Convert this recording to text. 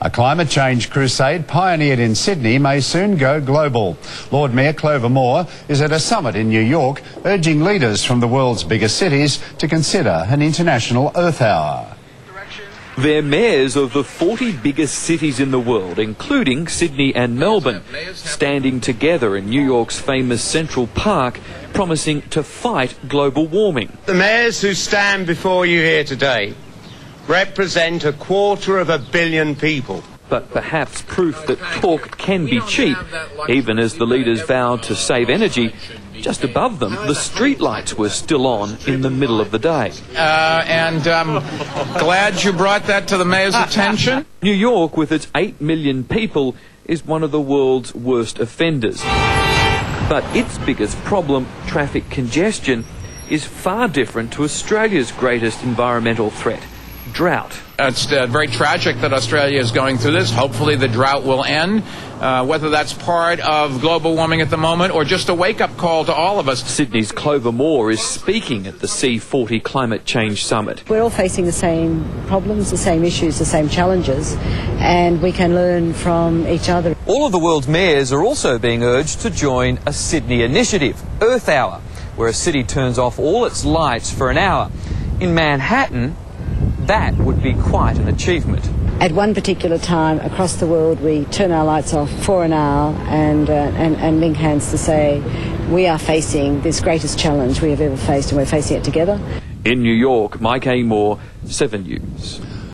A climate change crusade pioneered in Sydney may soon go global. Lord Mayor Clover is at a summit in New York, urging leaders from the world's biggest cities to consider an international Earth Hour. They're mayors of the 40 biggest cities in the world, including Sydney and Melbourne, standing together in New York's famous Central Park, promising to fight global warming. The mayors who stand before you here today represent 250 million people. But perhaps proof that talk can be cheap, even as the leaders vowed to save energy. Just above them, the streetlights were still on in the middle of the day. Glad you brought that to the mayor's attention. New York, with its 8 million people, is one of the world's worst offenders. But its biggest problem, traffic congestion, is far different to Australia's greatest environmental threat: drought. It's very tragic that Australia is going through this. Hopefully the drought will end, whether that's part of global warming at the moment or just a wake-up call to all of us. Sydney's Clover is speaking at the C40 Climate Change Summit. We're all facing the same problems, the same issues, the same challenges, and we can learn from each other. All of the world's mayors are also being urged to join a Sydney initiative, Earth Hour, where a city turns off all its lights for an hour. In Manhattan, that would be quite an achievement. At one particular time across the world, we turn our lights off for an hour and link hands to say we are facing this greatest challenge we have ever faced, and we're facing it together. In New York, Mike A. Moore, 7 News.